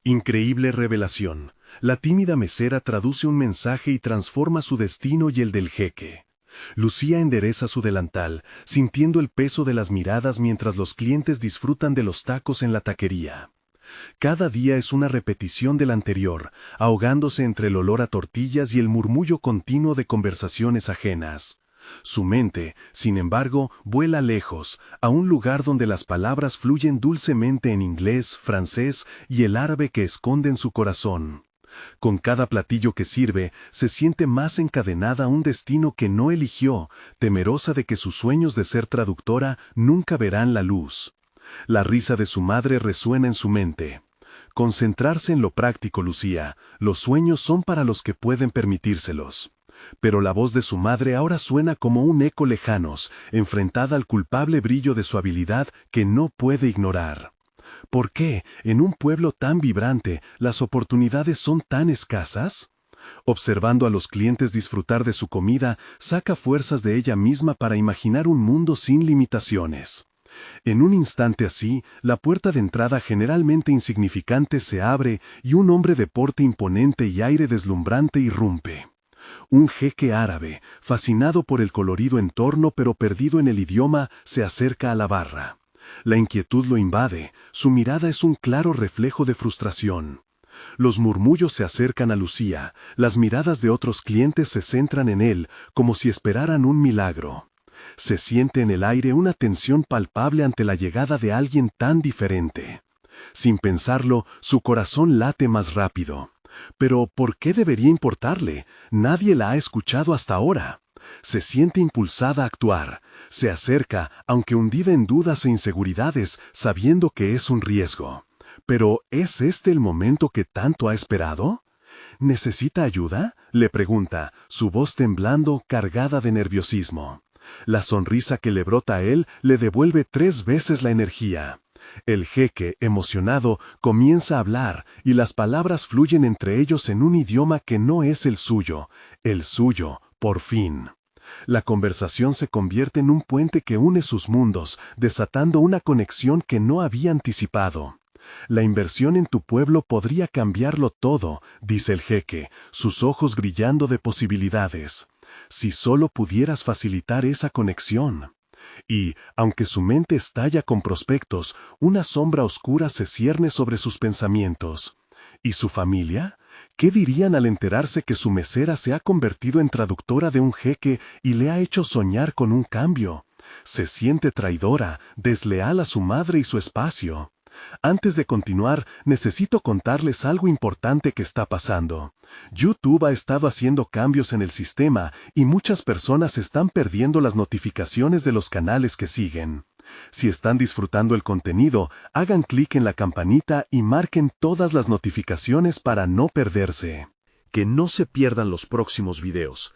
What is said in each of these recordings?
Increíble revelación. La tímida mesera traduce un mensaje y transforma su destino y el del jeque. Lucía endereza su delantal, sintiendo el peso de las miradas mientras los clientes disfrutan de los tacos en la taquería. Cada día es una repetición del anterior, ahogándose entre el olor a tortillas y el murmullo continuo de conversaciones ajenas. Su mente, sin embargo, vuela lejos, a un lugar donde las palabras fluyen dulcemente en inglés, francés y el árabe que esconde en su corazón. Con cada platillo que sirve, se siente más encadenada a un destino que no eligió, temerosa de que sus sueños de ser traductora nunca verán la luz. La risa de su madre resuena en su mente. Concentrarse en lo práctico, Lucía. Los sueños son para los que pueden permitírselos. Pero la voz de su madre ahora suena como un eco lejanos, enfrentada al culpable brillo de su habilidad que no puede ignorar. ¿Por qué, en un pueblo tan vibrante, las oportunidades son tan escasas? Observando a los clientes disfrutar de su comida, saca fuerzas de ella misma para imaginar un mundo sin limitaciones. En un instante así, la puerta de entrada generalmente insignificante se abre y un hombre de porte imponente y aire deslumbrante irrumpe. Un jeque árabe, fascinado por el colorido entorno pero perdido en el idioma, se acerca a la barra. La inquietud lo invade, su mirada es un claro reflejo de frustración. Los murmullos se acercan a Lucía, las miradas de otros clientes se centran en él, como si esperaran un milagro. Se siente en el aire una tensión palpable ante la llegada de alguien tan diferente. Sin pensarlo, su corazón late más rápido. Pero, ¿por qué debería importarle? Nadie la ha escuchado hasta ahora. Se siente impulsada a actuar. Se acerca, aunque hundida en dudas e inseguridades, sabiendo que es un riesgo. Pero, ¿es este el momento que tanto ha esperado? ¿Necesita ayuda?, le pregunta, su voz temblando, cargada de nerviosismo. La sonrisa que le brota a él le devuelve 3 veces la energía. El jeque, emocionado, comienza a hablar, y las palabras fluyen entre ellos en un idioma que no es el suyo, por fin. La conversación se convierte en un puente que une sus mundos, desatando una conexión que no había anticipado. La inversión en tu pueblo podría cambiarlo todo, dice el jeque, sus ojos brillando de posibilidades. Si solo pudieras facilitar esa conexión. Y, aunque su mente estalla con prospectos, una sombra oscura se cierne sobre sus pensamientos. ¿Y su familia? ¿Qué dirían al enterarse que su mesera se ha convertido en traductora de un jeque y le ha hecho soñar con un cambio? Se siente traidora, desleal a su madre y su espacio. Antes de continuar, necesito contarles algo importante que está pasando. YouTube ha estado haciendo cambios en el sistema y muchas personas están perdiendo las notificaciones de los canales que siguen. Si están disfrutando el contenido, hagan clic en la campanita y marquen todas las notificaciones para no perderse. Que no se pierdan los próximos videos.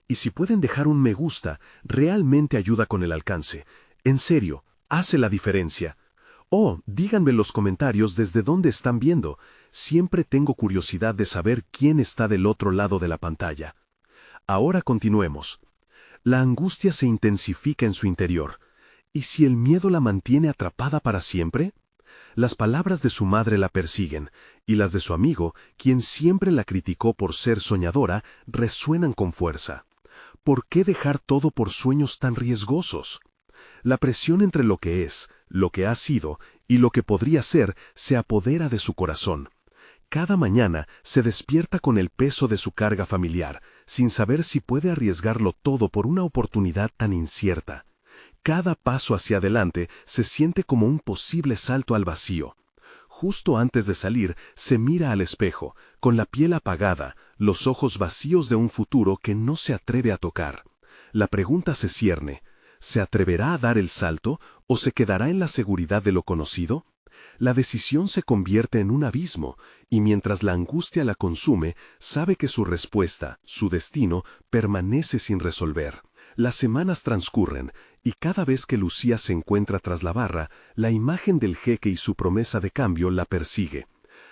Y si pueden dejar un me gusta, realmente ayuda con el alcance. En serio, hace la diferencia. Díganme en los comentarios desde dónde están viendo. Siempre tengo curiosidad de saber quién está del otro lado de la pantalla. Ahora continuemos. La angustia se intensifica en su interior. ¿Y si el miedo la mantiene atrapada para siempre? Las palabras de su madre la persiguen, y las de su amigo, quien siempre la criticó por ser soñadora, resuenan con fuerza. ¿Por qué dejar todo por sueños tan riesgosos? La presión entre lo que es, lo que ha sido y lo que podría ser se apodera de su corazón. Cada mañana se despierta con el peso de su carga familiar, sin saber si puede arriesgarlo todo por una oportunidad tan incierta. Cada paso hacia adelante se siente como un posible salto al vacío. Justo antes de salir, se mira al espejo, con la piel apagada, los ojos vacíos de un futuro que no se atreve a tocar. La pregunta se cierne. ¿Se atreverá a dar el salto o se quedará en la seguridad de lo conocido? La decisión se convierte en un abismo, y mientras la angustia la consume, sabe que su respuesta, su destino, permanece sin resolver. Las semanas transcurren, y cada vez que Lucía se encuentra tras la barra, la imagen del jeque y su promesa de cambio la persigue.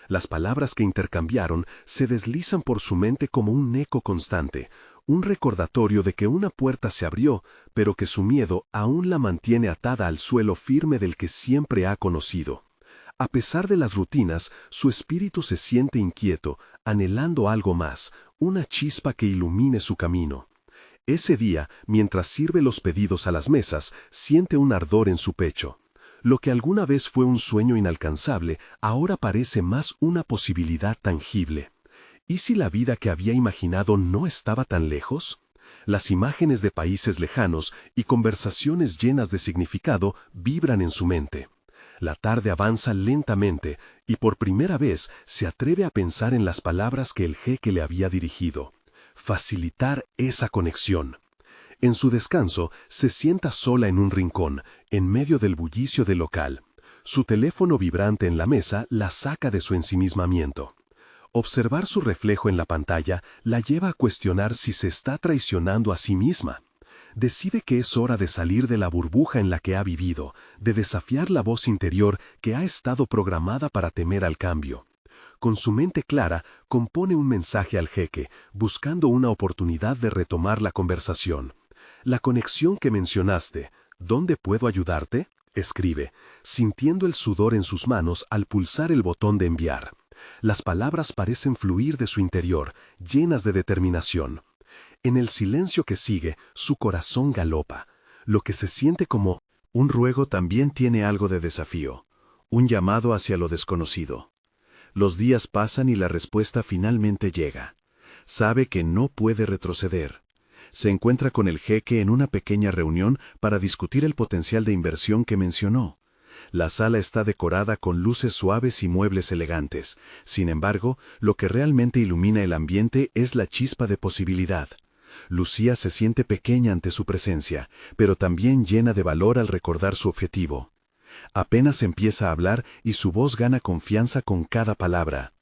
Las palabras que intercambiaron se deslizan por su mente como un eco constante, un recordatorio de que una puerta se abrió, pero que su miedo aún la mantiene atada al suelo firme del que siempre ha conocido. A pesar de las rutinas, su espíritu se siente inquieto, anhelando algo más, una chispa que ilumine su camino. Ese día, mientras sirve los pedidos a las mesas, siente un ardor en su pecho. Lo que alguna vez fue un sueño inalcanzable, ahora parece más una posibilidad tangible. ¿Y si la vida que había imaginado no estaba tan lejos? Las imágenes de países lejanos y conversaciones llenas de significado vibran en su mente. La tarde avanza lentamente y por primera vez se atreve a pensar en las palabras que el jeque le había dirigido. Facilitar esa conexión. En su descanso, se sienta sola en un rincón, en medio del bullicio del local. Su teléfono vibrante en la mesa la saca de su ensimismamiento. Observar su reflejo en la pantalla la lleva a cuestionar si se está traicionando a sí misma. Decide que es hora de salir de la burbuja en la que ha vivido, de desafiar la voz interior que ha estado programada para temer al cambio. Con su mente clara, compone un mensaje al jeque, buscando una oportunidad de retomar la conversación. La conexión que mencionaste, ¿dónde puedo ayudarte?, escribe, sintiendo el sudor en sus manos al pulsar el botón de enviar. Las palabras parecen fluir de su interior, llenas de determinación. En el silencio que sigue, su corazón galopa. Lo que se siente como un ruego también tiene algo de desafío, un llamado hacia lo desconocido. Los días pasan y la respuesta finalmente llega. Sabe que no puede retroceder. Se encuentra con el jeque en una pequeña reunión para discutir el potencial de inversión que mencionó. La sala está decorada con luces suaves y muebles elegantes. Sin embargo, lo que realmente ilumina el ambiente es la chispa de posibilidad. Lucía se siente pequeña ante su presencia, pero también llena de valor al recordar su objetivo. Apenas empieza a hablar y su voz gana confianza con cada palabra.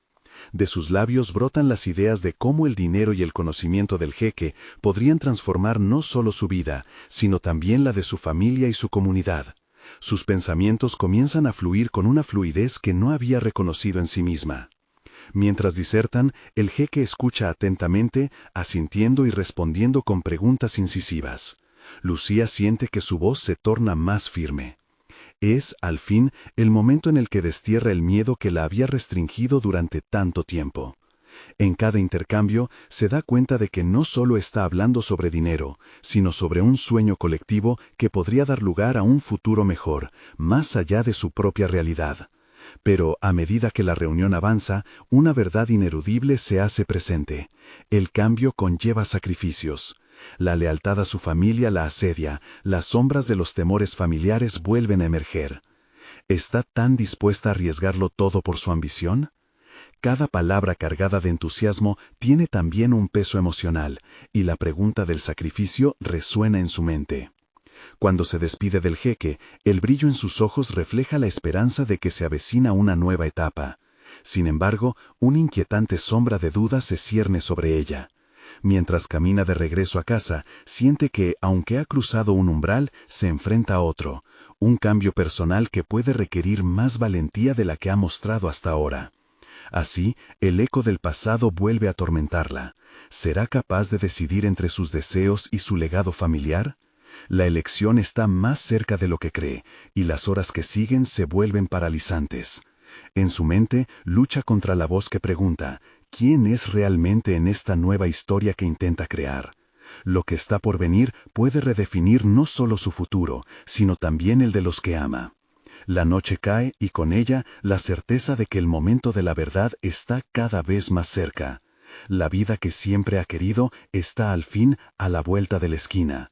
De sus labios brotan las ideas de cómo el dinero y el conocimiento del jeque podrían transformar no solo su vida, sino también la de su familia y su comunidad. Sus pensamientos comienzan a fluir con una fluidez que no había reconocido en sí misma. Mientras disertan, el jeque escucha atentamente, asintiendo y respondiendo con preguntas incisivas. Lucía siente que su voz se torna más firme. Es, al fin, el momento en el que destierra el miedo que la había restringido durante tanto tiempo. En cada intercambio, se da cuenta de que no solo está hablando sobre dinero, sino sobre un sueño colectivo que podría dar lugar a un futuro mejor, más allá de su propia realidad. Pero, a medida que la reunión avanza, una verdad ineludible se hace presente. El cambio conlleva sacrificios. La lealtad a su familia la asedia, las sombras de los temores familiares vuelven a emerger. ¿Está tan dispuesta a arriesgarlo todo por su ambición? Cada palabra cargada de entusiasmo tiene también un peso emocional, y la pregunta del sacrificio resuena en su mente. Cuando se despide del jeque, el brillo en sus ojos refleja la esperanza de que se avecina una nueva etapa. Sin embargo, una inquietante sombra de duda se cierne sobre ella. Mientras camina de regreso a casa, siente que, aunque ha cruzado un umbral, se enfrenta a otro, un cambio personal que puede requerir más valentía de la que ha mostrado hasta ahora. Así, el eco del pasado vuelve a atormentarla. ¿Será capaz de decidir entre sus deseos y su legado familiar? La elección está más cerca de lo que cree, y las horas que siguen se vuelven paralizantes. En su mente, lucha contra la voz que pregunta, ¿quién es realmente en esta nueva historia que intenta crear? Lo que está por venir puede redefinir no solo su futuro, sino también el de los que ama. La noche cae y con ella la certeza de que el momento de la verdad está cada vez más cerca. La vida que siempre ha querido está al fin a la vuelta de la esquina.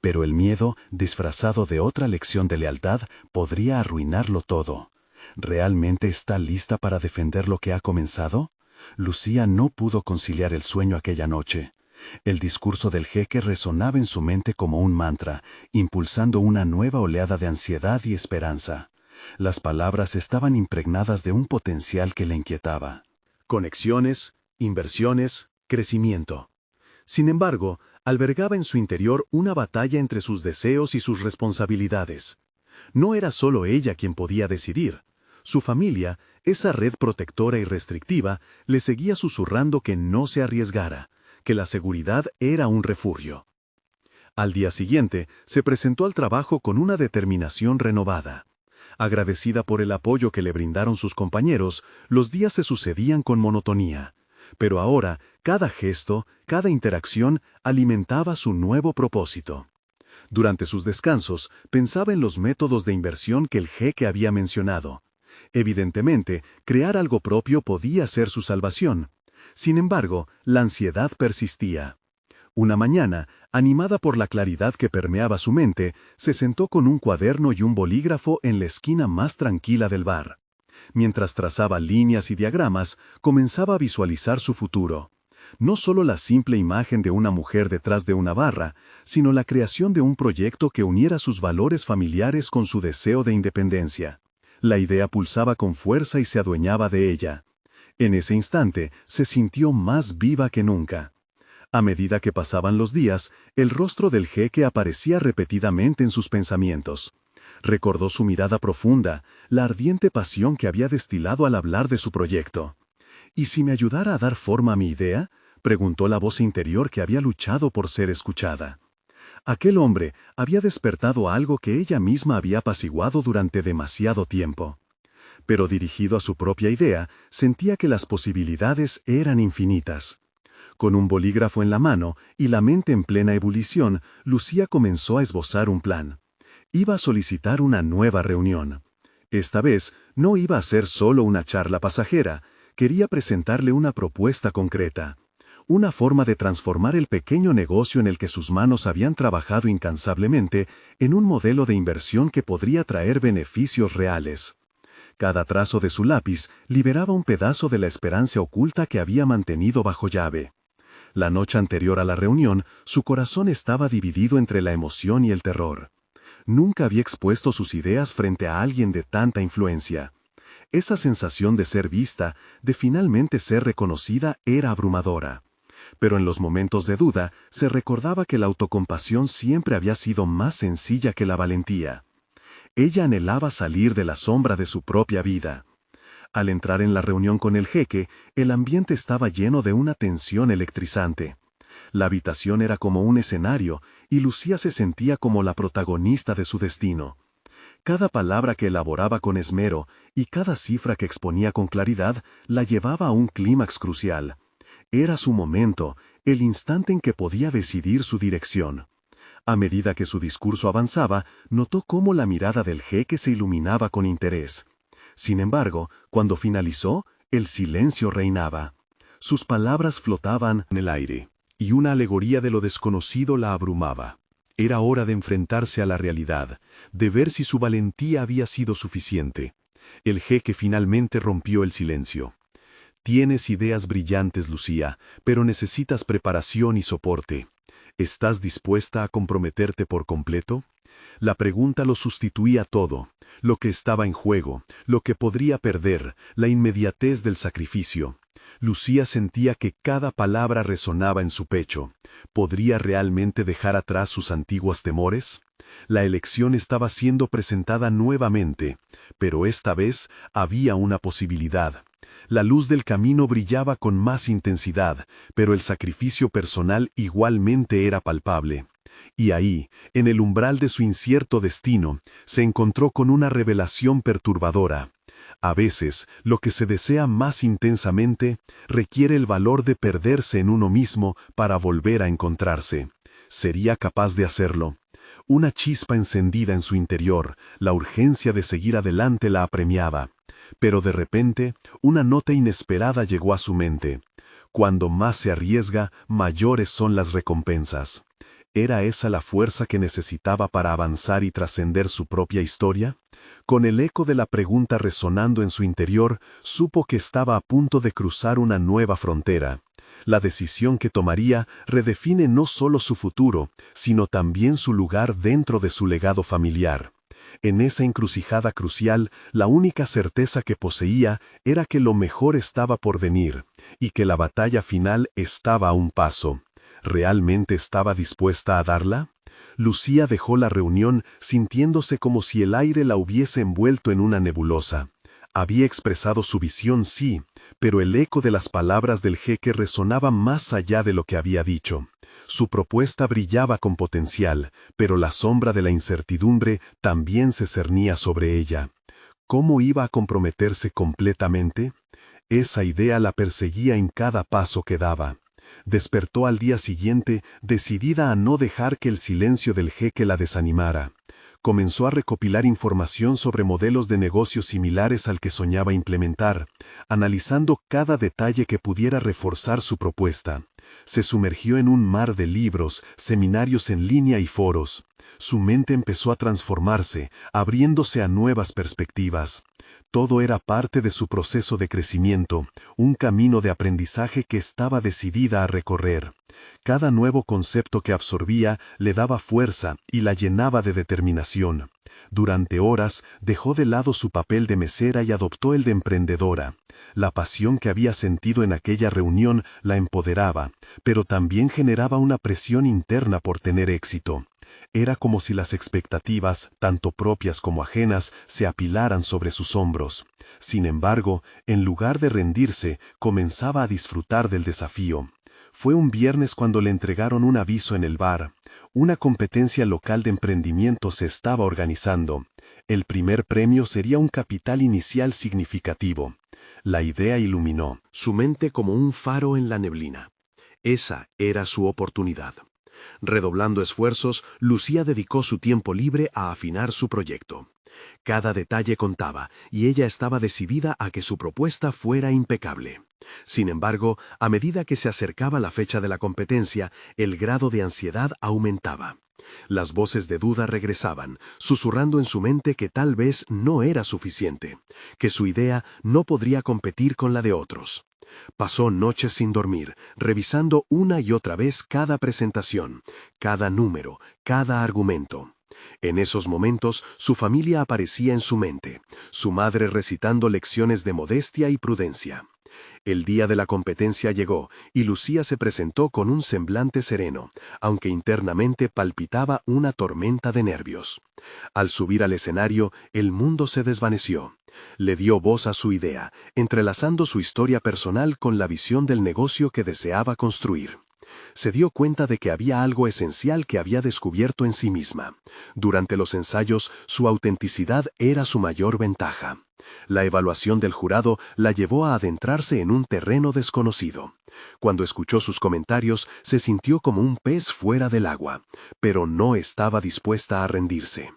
Pero el miedo, disfrazado de otra lección de lealtad, podría arruinarlo todo. ¿Realmente está lista para defender lo que ha comenzado? Lucía no pudo conciliar el sueño aquella noche. El discurso del jeque resonaba en su mente como un mantra, impulsando una nueva oleada de ansiedad y esperanza. Las palabras estaban impregnadas de un potencial que la inquietaba. Conexiones, inversiones, crecimiento. Sin embargo, albergaba en su interior una batalla entre sus deseos y sus responsabilidades. No era solo ella quien podía decidir. Su familia, esa red protectora y restrictiva, le seguía susurrando que no se arriesgara, que la seguridad era un refugio. Al día siguiente, se presentó al trabajo con una determinación renovada. Agradecida por el apoyo que le brindaron sus compañeros, los días se sucedían con monotonía. Pero ahora, cada gesto, cada interacción alimentaba su nuevo propósito. Durante sus descansos, pensaba en los métodos de inversión que el jeque había mencionado. Evidentemente, crear algo propio podía ser su salvación. Sin embargo, la ansiedad persistía. Una mañana, animada por la claridad que permeaba su mente, se sentó con un cuaderno y un bolígrafo en la esquina más tranquila del bar. Mientras trazaba líneas y diagramas, comenzaba a visualizar su futuro. No solo la simple imagen de una mujer detrás de una barra, sino la creación de un proyecto que uniera sus valores familiares con su deseo de independencia. La idea pulsaba con fuerza y se adueñaba de ella. En ese instante, se sintió más viva que nunca. A medida que pasaban los días, el rostro del jeque aparecía repetidamente en sus pensamientos. Recordó su mirada profunda, la ardiente pasión que había destilado al hablar de su proyecto. ¿Y si me ayudara a dar forma a mi idea?, preguntó la voz interior que había luchado por ser escuchada. Aquel hombre había despertado algo que ella misma había apaciguado durante demasiado tiempo. Pero dirigido a su propia idea, sentía que las posibilidades eran infinitas. Con un bolígrafo en la mano y la mente en plena ebullición, Lucía comenzó a esbozar un plan. Iba a solicitar una nueva reunión. Esta vez no iba a ser solo una charla pasajera, quería presentarle una propuesta concreta. Una forma de transformar el pequeño negocio en el que sus manos habían trabajado incansablemente en un modelo de inversión que podría traer beneficios reales. Cada trazo de su lápiz liberaba un pedazo de la esperanza oculta que había mantenido bajo llave. La noche anterior a la reunión, su corazón estaba dividido entre la emoción y el terror. Nunca había expuesto sus ideas frente a alguien de tanta influencia. Esa sensación de ser vista, de finalmente ser reconocida, era abrumadora. Pero en los momentos de duda, se recordaba que la autocompasión siempre había sido más sencilla que la valentía. Ella anhelaba salir de la sombra de su propia vida. Al entrar en la reunión con el jeque, el ambiente estaba lleno de una tensión electrizante. La habitación era como un escenario, y Lucía se sentía como la protagonista de su destino. Cada palabra que elaboraba con esmero y cada cifra que exponía con claridad la llevaba a un clímax crucial. Era su momento, el instante en que podía decidir su dirección. A medida que su discurso avanzaba, notó cómo la mirada del jeque se iluminaba con interés. Sin embargo, cuando finalizó, el silencio reinaba. Sus palabras flotaban en el aire, y una alegoría de lo desconocido la abrumaba. Era hora de enfrentarse a la realidad, de ver si su valentía había sido suficiente. El jeque finalmente rompió el silencio. Tienes ideas brillantes, Lucía, pero necesitas preparación y soporte. ¿Estás dispuesta a comprometerte por completo? La pregunta lo sustituía todo. Lo que estaba en juego, lo que podría perder, la inmediatez del sacrificio. Lucía sentía que cada palabra resonaba en su pecho. ¿Podría realmente dejar atrás sus antiguos temores? La elección estaba siendo presentada nuevamente, pero esta vez había una posibilidad. La luz del camino brillaba con más intensidad, pero el sacrificio personal igualmente era palpable. Y ahí, en el umbral de su incierto destino, se encontró con una revelación perturbadora. A veces, lo que se desea más intensamente requiere el valor de perderse en uno mismo para volver a encontrarse. ¿Sería capaz de hacerlo? Una chispa encendida en su interior, la urgencia de seguir adelante la apremiaba. Pero de repente, una nota inesperada llegó a su mente. Cuando más se arriesga, mayores son las recompensas. ¿Era esa la fuerza que necesitaba para avanzar y trascender su propia historia? Con el eco de la pregunta resonando en su interior, supo que estaba a punto de cruzar una nueva frontera. La decisión que tomaría redefine no solo su futuro, sino también su lugar dentro de su legado familiar. En esa encrucijada crucial, la única certeza que poseía era que lo mejor estaba por venir, y que la batalla final estaba a un paso. ¿Realmente estaba dispuesta a darla? Lucía dejó la reunión sintiéndose como si el aire la hubiese envuelto en una nebulosa. Había expresado su visión, sí, pero el eco de las palabras del jeque resonaba más allá de lo que había dicho. Su propuesta brillaba con potencial, pero la sombra de la incertidumbre también se cernía sobre ella. ¿Cómo iba a comprometerse completamente? Esa idea la perseguía en cada paso que daba. Despertó al día siguiente, decidida a no dejar que el silencio del jeque la desanimara. Comenzó a recopilar información sobre modelos de negocios similares al que soñaba implementar, analizando cada detalle que pudiera reforzar su propuesta. Se sumergió en un mar de libros, seminarios en línea y foros. Su mente empezó a transformarse, abriéndose a nuevas perspectivas. Todo era parte de su proceso de crecimiento, un camino de aprendizaje que estaba decidida a recorrer. Cada nuevo concepto que absorbía le daba fuerza y la llenaba de determinación. Durante horas dejó de lado su papel de mesera y adoptó el de emprendedora. La pasión que había sentido en aquella reunión la empoderaba, pero también generaba una presión interna por tener éxito. Era como si las expectativas, tanto propias como ajenas, se apilaran sobre sus hombros. Sin embargo, en lugar de rendirse, comenzaba a disfrutar del desafío. Fue un viernes cuando le entregaron un aviso en el bar. Una competencia local de emprendimiento se estaba organizando. El primer premio sería un capital inicial significativo. La idea iluminó su mente como un faro en la neblina. Esa era su oportunidad. Redoblando esfuerzos, Lucía dedicó su tiempo libre a afinar su proyecto. Cada detalle contaba, y ella estaba decidida a que su propuesta fuera impecable. Sin embargo, a medida que se acercaba la fecha de la competencia, el grado de ansiedad aumentaba. Las voces de duda regresaban, susurrando en su mente que tal vez no era suficiente, que su idea no podría competir con la de otros. Pasó noches sin dormir, revisando una y otra vez cada presentación, cada número, cada argumento. En esos momentos, su familia aparecía en su mente, su madre recitando lecciones de modestia y prudencia. El día de la competencia llegó, y Lucía se presentó con un semblante sereno, aunque internamente palpitaba una tormenta de nervios. Al subir al escenario, el mundo se desvaneció. Le dio voz a su idea, entrelazando su historia personal con la visión del negocio que deseaba construir. Se dio cuenta de que había algo esencial que había descubierto en sí misma. Durante los ensayos, su autenticidad era su mayor ventaja. La evaluación del jurado la llevó a adentrarse en un terreno desconocido. Cuando escuchó sus comentarios, se sintió como un pez fuera del agua, pero no estaba dispuesta a rendirse.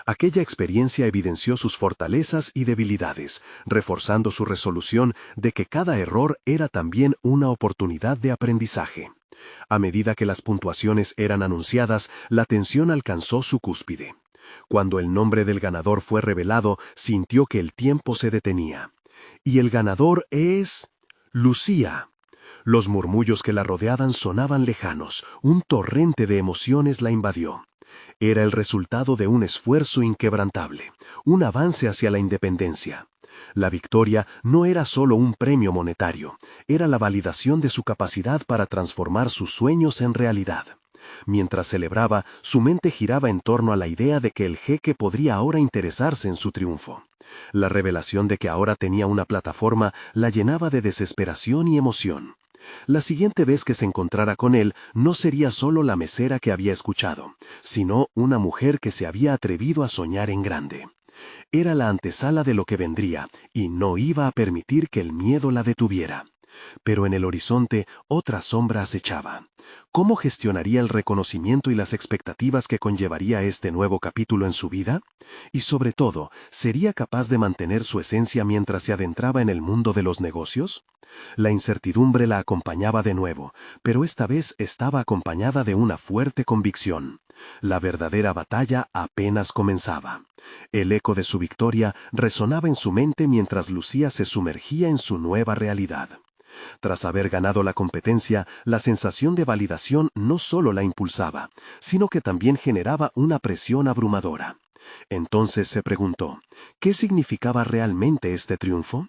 Aquella experiencia evidenció sus fortalezas y debilidades, reforzando su resolución de que cada error era también una oportunidad de aprendizaje. A medida que las puntuaciones eran anunciadas, la tensión alcanzó su cúspide. Cuando el nombre del ganador fue revelado, sintió que el tiempo se detenía. Y el ganador es Lucía. Los murmullos que la rodeaban sonaban lejanos, un torrente de emociones la invadió. Era el resultado de un esfuerzo inquebrantable, un avance hacia la independencia. La victoria no era solo un premio monetario, era la validación de su capacidad para transformar sus sueños en realidad. Mientras celebraba, su mente giraba en torno a la idea de que el jeque podría ahora interesarse en su triunfo. La revelación de que ahora tenía una plataforma la llenaba de desesperación y emoción. La siguiente vez que se encontrara con él no sería solo la mesera que había escuchado, sino una mujer que se había atrevido a soñar en grande. Era la antesala de lo que vendría, y no iba a permitir que el miedo la detuviera. Pero en el horizonte otra sombra acechaba. ¿Cómo gestionaría el reconocimiento y las expectativas que conllevaría este nuevo capítulo en su vida? Y sobre todo, ¿sería capaz de mantener su esencia mientras se adentraba en el mundo de los negocios? La incertidumbre la acompañaba de nuevo, pero esta vez estaba acompañada de una fuerte convicción. La verdadera batalla apenas comenzaba. El eco de su victoria resonaba en su mente mientras Lucía se sumergía en su nueva realidad. Tras haber ganado la competencia, la sensación de validación no solo la impulsaba, sino que también generaba una presión abrumadora. Entonces se preguntó, ¿qué significaba realmente este triunfo?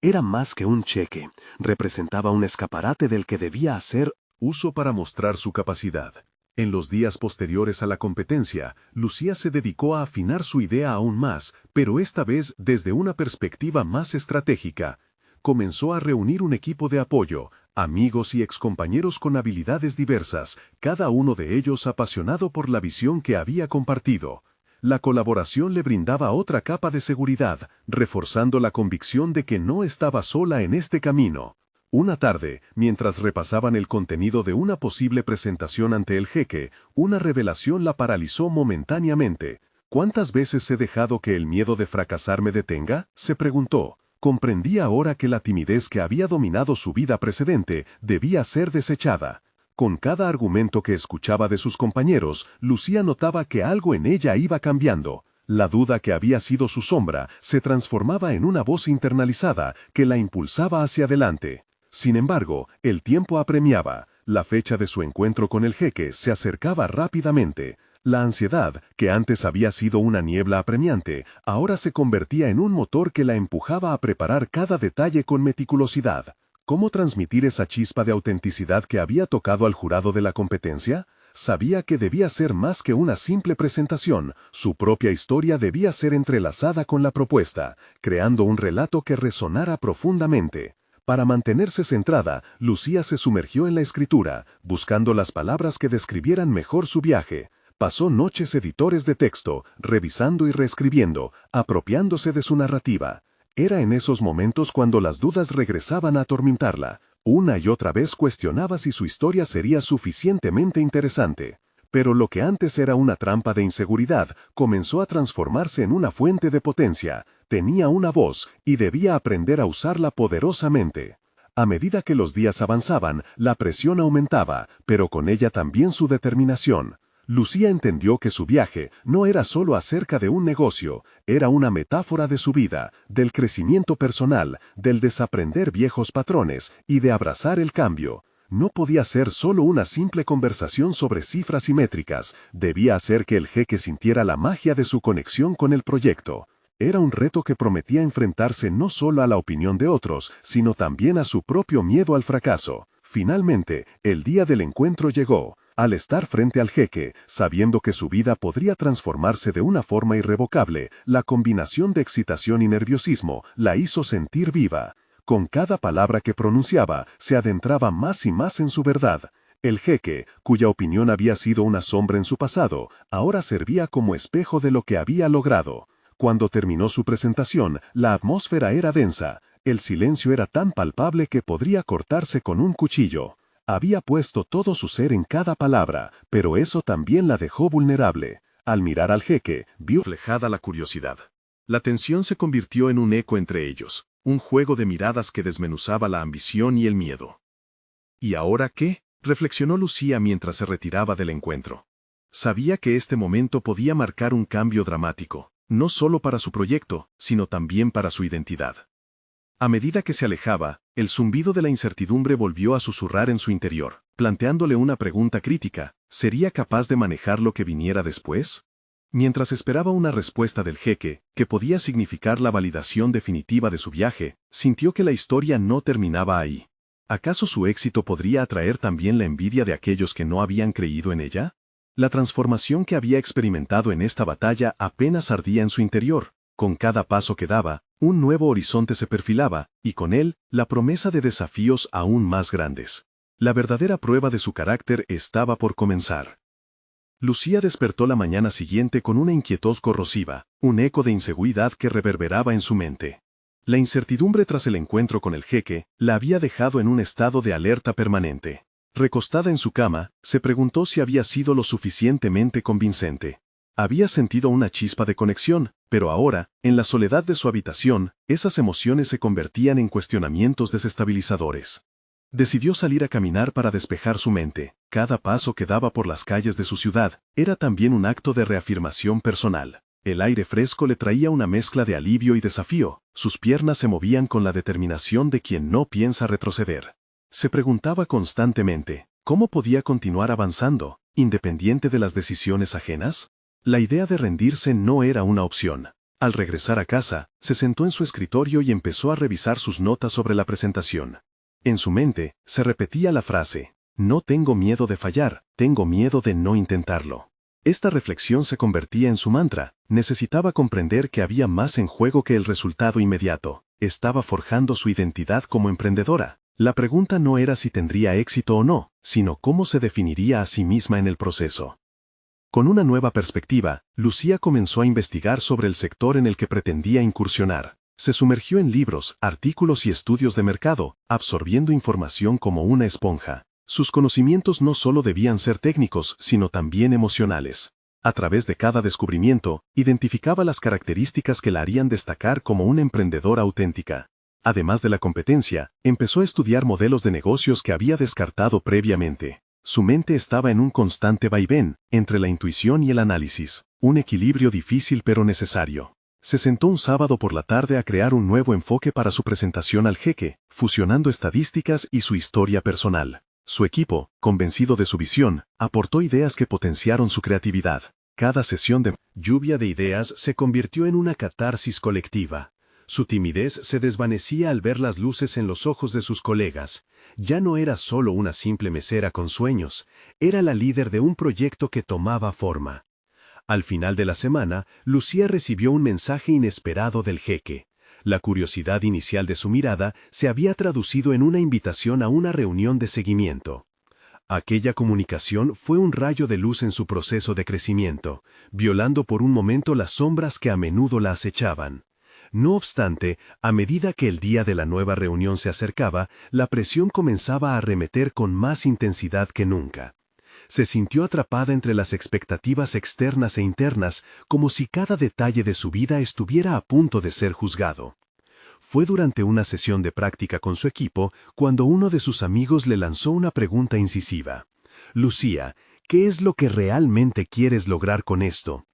Era más que un cheque, representaba un escaparate del que debía hacer uso para mostrar su capacidad. En los días posteriores a la competencia, Lucía se dedicó a afinar su idea aún más, pero esta vez desde una perspectiva más estratégica. Comenzó a reunir un equipo de apoyo, amigos y excompañeros con habilidades diversas, cada uno de ellos apasionado por la visión que había compartido. La colaboración le brindaba otra capa de seguridad, reforzando la convicción de que no estaba sola en este camino. Una tarde, mientras repasaban el contenido de una posible presentación ante el jeque, una revelación la paralizó momentáneamente. ¿Cuántas veces he dejado que el miedo de fracasar me detenga?, se preguntó. Comprendía ahora que la timidez que había dominado su vida precedente debía ser desechada. Con cada argumento que escuchaba de sus compañeros, Lucía notaba que algo en ella iba cambiando. La duda que había sido su sombra se transformaba en una voz internalizada que la impulsaba hacia adelante. Sin embargo, el tiempo apremiaba. La fecha de su encuentro con el jeque se acercaba rápidamente. La ansiedad, que antes había sido una niebla apremiante, ahora se convertía en un motor que la empujaba a preparar cada detalle con meticulosidad. ¿Cómo transmitir esa chispa de autenticidad que había tocado al jurado de la competencia? Sabía que debía ser más que una simple presentación, su propia historia debía ser entrelazada con la propuesta, creando un relato que resonara profundamente. Para mantenerse centrada, Lucía se sumergió en la escritura, buscando las palabras que describieran mejor su viaje. Pasó noches editores de texto, revisando y reescribiendo, apropiándose de su narrativa. Era en esos momentos cuando las dudas regresaban a atormentarla. Una y otra vez cuestionaba si su historia sería suficientemente interesante. Pero lo que antes era una trampa de inseguridad, comenzó a transformarse en una fuente de potencia. Tenía una voz, y debía aprender a usarla poderosamente. A medida que los días avanzaban, la presión aumentaba, pero con ella también su determinación. Lucía entendió que su viaje no era solo acerca de un negocio, era una metáfora de su vida, del crecimiento personal, del desaprender viejos patrones y de abrazar el cambio. No podía ser solo una simple conversación sobre cifras y métricas, debía hacer que el jeque sintiera la magia de su conexión con el proyecto. Era un reto que prometía enfrentarse no solo a la opinión de otros, sino también a su propio miedo al fracaso. Finalmente, el día del encuentro llegó. Al estar frente al jeque, sabiendo que su vida podría transformarse de una forma irrevocable, la combinación de excitación y nerviosismo la hizo sentir viva. Con cada palabra que pronunciaba, se adentraba más y más en su verdad. El jeque, cuya opinión había sido una sombra en su pasado, ahora servía como espejo de lo que había logrado. Cuando terminó su presentación, la atmósfera era densa. El silencio era tan palpable que podría cortarse con un cuchillo. Había puesto todo su ser en cada palabra, pero eso también la dejó vulnerable. Al mirar al jeque, vio reflejada la curiosidad. La tensión se convirtió en un eco entre ellos, un juego de miradas que desmenuzaba la ambición y el miedo. ¿Y ahora qué?, reflexionó Lucía mientras se retiraba del encuentro. Sabía que este momento podía marcar un cambio dramático, no solo para su proyecto, sino también para su identidad. A medida que se alejaba, el zumbido de la incertidumbre volvió a susurrar en su interior, planteándole una pregunta crítica: ¿sería capaz de manejar lo que viniera después? Mientras esperaba una respuesta del jeque, que podía significar la validación definitiva de su viaje, sintió que la historia no terminaba ahí. ¿Acaso su éxito podría atraer también la envidia de aquellos que no habían creído en ella? La transformación que había experimentado en esta batalla apenas ardía en su interior. Con cada paso que daba, un nuevo horizonte se perfilaba, y con él, la promesa de desafíos aún más grandes. La verdadera prueba de su carácter estaba por comenzar. Lucía despertó la mañana siguiente con una inquietud corrosiva, un eco de inseguridad que reverberaba en su mente. La incertidumbre tras el encuentro con el jeque la había dejado en un estado de alerta permanente. Recostada en su cama, se preguntó si había sido lo suficientemente convincente. Había sentido una chispa de conexión, pero ahora, en la soledad de su habitación, esas emociones se convertían en cuestionamientos desestabilizadores. Decidió salir a caminar para despejar su mente. Cada paso que daba por las calles de su ciudad era también un acto de reafirmación personal. El aire fresco le traía una mezcla de alivio y desafío. Sus piernas se movían con la determinación de quien no piensa retroceder. Se preguntaba constantemente, ¿cómo podía continuar avanzando, independiente de las decisiones ajenas? La idea de rendirse no era una opción. Al regresar a casa, se sentó en su escritorio y empezó a revisar sus notas sobre la presentación. En su mente, se repetía la frase: No tengo miedo de fallar, tengo miedo de no intentarlo. Esta reflexión se convertía en su mantra. Necesitaba comprender que había más en juego que el resultado inmediato. Estaba forjando su identidad como emprendedora. La pregunta no era si tendría éxito o no, sino cómo se definiría a sí misma en el proceso. Con una nueva perspectiva, Lucía comenzó a investigar sobre el sector en el que pretendía incursionar. Se sumergió en libros, artículos y estudios de mercado, absorbiendo información como una esponja. Sus conocimientos no solo debían ser técnicos, sino también emocionales. A través de cada descubrimiento, identificaba las características que la harían destacar como una emprendedora auténtica. Además de la competencia, empezó a estudiar modelos de negocios que había descartado previamente. Su mente estaba en un constante vaivén, entre la intuición y el análisis, un equilibrio difícil pero necesario. Se sentó un sábado por la tarde a crear un nuevo enfoque para su presentación al jeque, fusionando estadísticas y su historia personal. Su equipo, convencido de su visión, aportó ideas que potenciaron su creatividad. Cada sesión de lluvia de ideas se convirtió en una catarsis colectiva. Su timidez se desvanecía al ver las luces en los ojos de sus colegas. Ya no era solo una simple mesera con sueños, era la líder de un proyecto que tomaba forma. Al final de la semana, Lucía recibió un mensaje inesperado del jeque. La curiosidad inicial de su mirada se había traducido en una invitación a una reunión de seguimiento. Aquella comunicación fue un rayo de luz en su proceso de crecimiento, violando por un momento las sombras que a menudo la acechaban. No obstante, a medida que el día de la nueva reunión se acercaba, la presión comenzaba a arremeter con más intensidad que nunca. Se sintió atrapada entre las expectativas externas e internas, como si cada detalle de su vida estuviera a punto de ser juzgado. Fue durante una sesión de práctica con su equipo cuando uno de sus amigos le lanzó una pregunta incisiva. «Lucía, ¿qué es lo que realmente quieres lograr con esto?»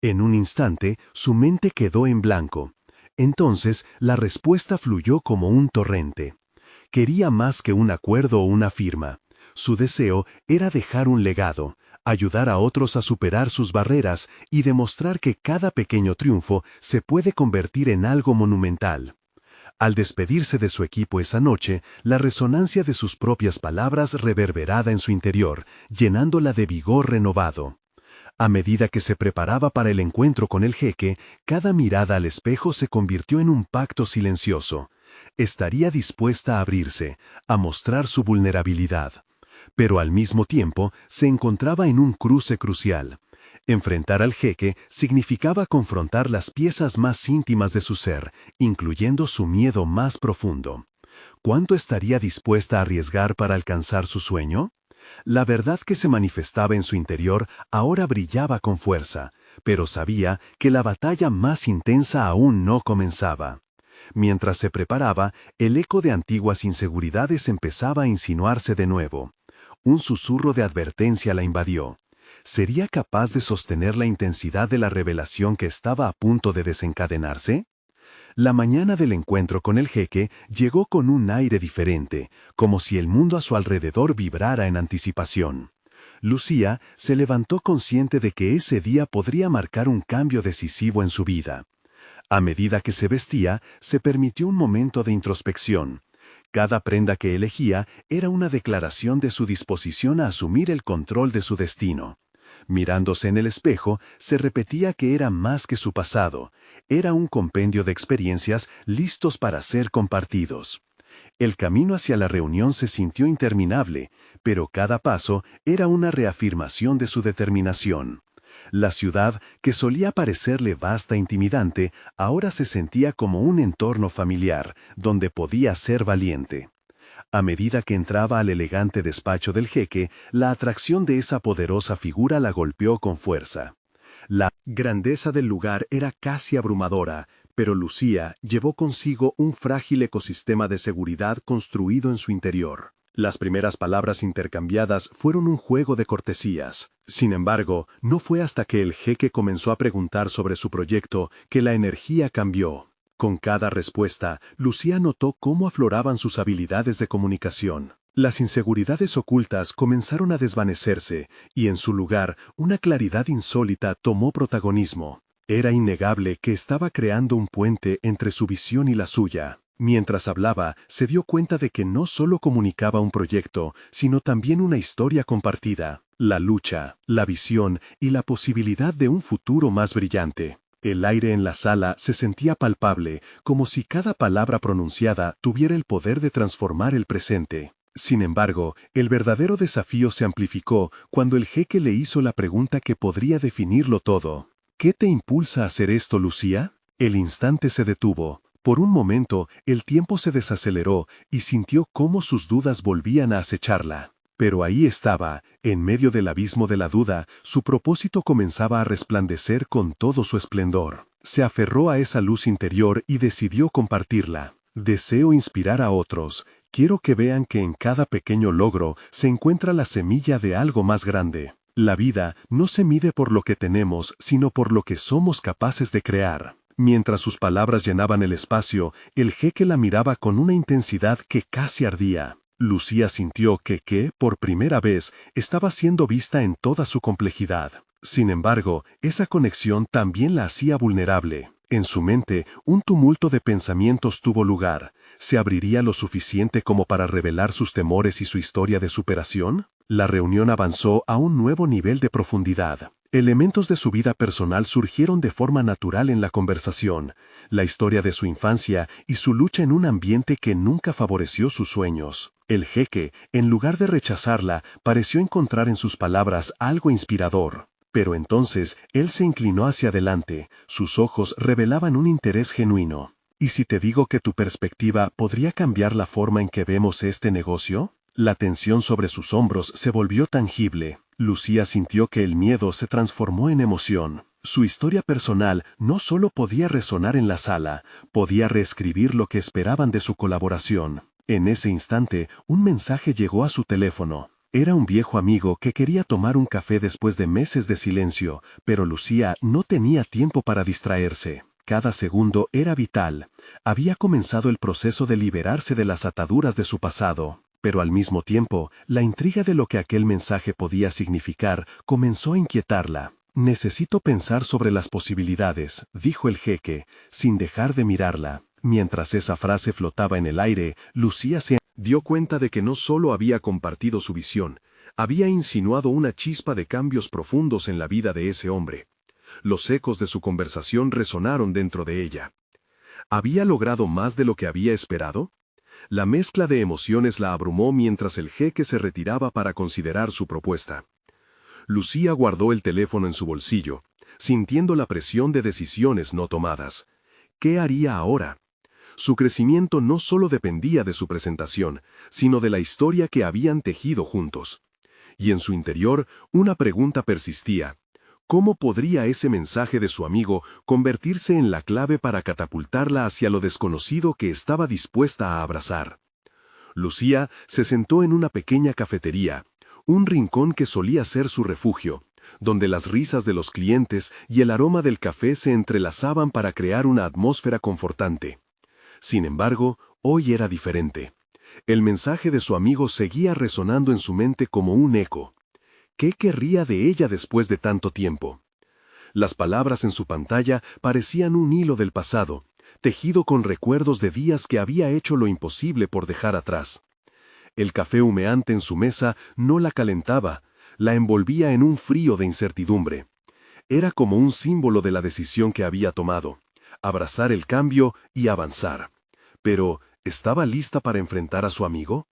En un instante, su mente quedó en blanco. Entonces, la respuesta fluyó como un torrente. Quería más que un acuerdo o una firma. Su deseo era dejar un legado, ayudar a otros a superar sus barreras y demostrar que cada pequeño triunfo se puede convertir en algo monumental. Al despedirse de su equipo esa noche, la resonancia de sus propias palabras reverberaba en su interior, llenándola de vigor renovado. A medida que se preparaba para el encuentro con el jeque, cada mirada al espejo se convirtió en un pacto silencioso. Estaría dispuesta a abrirse, a mostrar su vulnerabilidad. Pero al mismo tiempo se encontraba en un cruce crucial. Enfrentar al jeque significaba confrontar las piezas más íntimas de su ser, incluyendo su miedo más profundo. ¿Cuánto estaría dispuesta a arriesgar para alcanzar su sueño? La verdad que se manifestaba en su interior ahora brillaba con fuerza, pero sabía que la batalla más intensa aún no comenzaba. Mientras se preparaba, el eco de antiguas inseguridades empezaba a insinuarse de nuevo. Un susurro de advertencia la invadió. ¿Sería capaz de sostener la intensidad de la revelación que estaba a punto de desencadenarse? La mañana del encuentro con el jeque llegó con un aire diferente, como si el mundo a su alrededor vibrara en anticipación. Lucía se levantó consciente de que ese día podría marcar un cambio decisivo en su vida. A medida que se vestía, se permitió un momento de introspección. Cada prenda que elegía era una declaración de su disposición a asumir el control de su destino. Mirándose en el espejo, se repetía que era más que su pasado, era un compendio de experiencias listos para ser compartidos. El camino hacia la reunión se sintió interminable, pero cada paso era una reafirmación de su determinación. La ciudad, que solía parecerle vasta e intimidante, ahora se sentía como un entorno familiar, donde podía ser valiente. A medida que entraba al elegante despacho del jeque, la atracción de esa poderosa figura la golpeó con fuerza. La grandeza del lugar era casi abrumadora, pero Lucía llevó consigo un frágil ecosistema de seguridad construido en su interior. Las primeras palabras intercambiadas fueron un juego de cortesías. Sin embargo, no fue hasta que el jeque comenzó a preguntar sobre su proyecto que la energía cambió. Con cada respuesta, Lucía notó cómo afloraban sus habilidades de comunicación. Las inseguridades ocultas comenzaron a desvanecerse, y en su lugar, una claridad insólita tomó protagonismo. Era innegable que estaba creando un puente entre su visión y la suya. Mientras hablaba, se dio cuenta de que no solo comunicaba un proyecto, sino también una historia compartida, la lucha, la visión y la posibilidad de un futuro más brillante. El aire en la sala se sentía palpable, como si cada palabra pronunciada tuviera el poder de transformar el presente. Sin embargo, el verdadero desafío se amplificó cuando el jeque le hizo la pregunta que podría definirlo todo. ¿Qué te impulsa a hacer esto, Lucía? El instante se detuvo. Por un momento, el tiempo se desaceleró y sintió cómo sus dudas volvían a acecharla. Pero ahí estaba, en medio del abismo de la duda, su propósito comenzaba a resplandecer con todo su esplendor. Se aferró a esa luz interior y decidió compartirla. Deseo inspirar a otros. Quiero que vean que en cada pequeño logro se encuentra la semilla de algo más grande. La vida no se mide por lo que tenemos, sino por lo que somos capaces de crear. Mientras sus palabras llenaban el espacio, el jeque la miraba con una intensidad que casi ardía. Lucía sintió que, por primera vez, estaba siendo vista en toda su complejidad. Sin embargo, esa conexión también la hacía vulnerable. En su mente, un tumulto de pensamientos tuvo lugar. ¿Se abriría lo suficiente como para revelar sus temores y su historia de superación? La reunión avanzó a un nuevo nivel de profundidad. Elementos de su vida personal surgieron de forma natural en la conversación, la historia de su infancia y su lucha en un ambiente que nunca favoreció sus sueños. El jeque, en lugar de rechazarla, pareció encontrar en sus palabras algo inspirador. Pero entonces, él se inclinó hacia adelante, sus ojos revelaban un interés genuino. ¿Y si te digo que tu perspectiva podría cambiar la forma en que vemos este negocio? La tensión sobre sus hombros se volvió tangible. Lucía sintió que el miedo se transformó en emoción. Su historia personal no solo podía resonar en la sala, podía reescribir lo que esperaban de su colaboración. En ese instante, un mensaje llegó a su teléfono. Era un viejo amigo que quería tomar un café después de meses de silencio, pero Lucía no tenía tiempo para distraerse. Cada segundo era vital. Había comenzado el proceso de liberarse de las ataduras de su pasado. Pero al mismo tiempo, la intriga de lo que aquel mensaje podía significar comenzó a inquietarla. «Necesito pensar sobre las posibilidades», dijo el jeque, sin dejar de mirarla. Mientras esa frase flotaba en el aire, Lucía se dio cuenta de que no solo había compartido su visión, había insinuado una chispa de cambios profundos en la vida de ese hombre. Los ecos de su conversación resonaron dentro de ella. ¿Había logrado más de lo que había esperado? La mezcla de emociones la abrumó mientras el jeque se retiraba para considerar su propuesta. Lucía guardó el teléfono en su bolsillo, sintiendo la presión de decisiones no tomadas. ¿Qué haría ahora? Su crecimiento no solo dependía de su presentación, sino de la historia que habían tejido juntos. Y en su interior, una pregunta persistía. ¿Cómo podría ese mensaje de su amigo convertirse en la clave para catapultarla hacia lo desconocido que estaba dispuesta a abrazar? Lucía se sentó en una pequeña cafetería, un rincón que solía ser su refugio, donde las risas de los clientes y el aroma del café se entrelazaban para crear una atmósfera confortante. Sin embargo, hoy era diferente. El mensaje de su amigo seguía resonando en su mente como un eco. ¿Qué querría de ella después de tanto tiempo? Las palabras en su pantalla parecían un hilo del pasado, tejido con recuerdos de días que había hecho lo imposible por dejar atrás. El café humeante en su mesa no la calentaba, la envolvía en un frío de incertidumbre. Era como un símbolo de la decisión que había tomado, abrazar el cambio y avanzar. Pero, ¿estaba lista para enfrentar a su amigo?